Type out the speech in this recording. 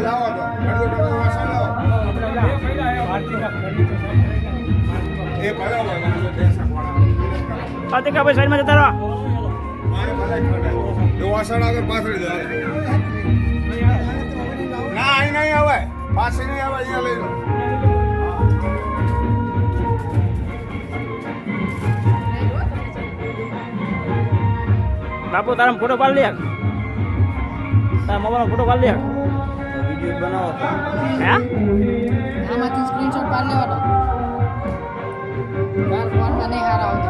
લાવો તો વાસણ લાવો એ બરાબર અતિકા ભાઈ સાઈડમાં જતા રહો. વાસણ આગળ પાછળ ના અહીં નહીં આવે પાસે નહીં આવે અહીંયા લઈ લો બાપુ તારા ફોટો પાડ લે, તારા મોબાઈલ ફોટો પાડ લે, વિડિયો બનાવો હે આમાંથી સ્ક્રીનશોટ પાડ લેવાનો. બાર ફોનમાં નહીં હારા આવતો.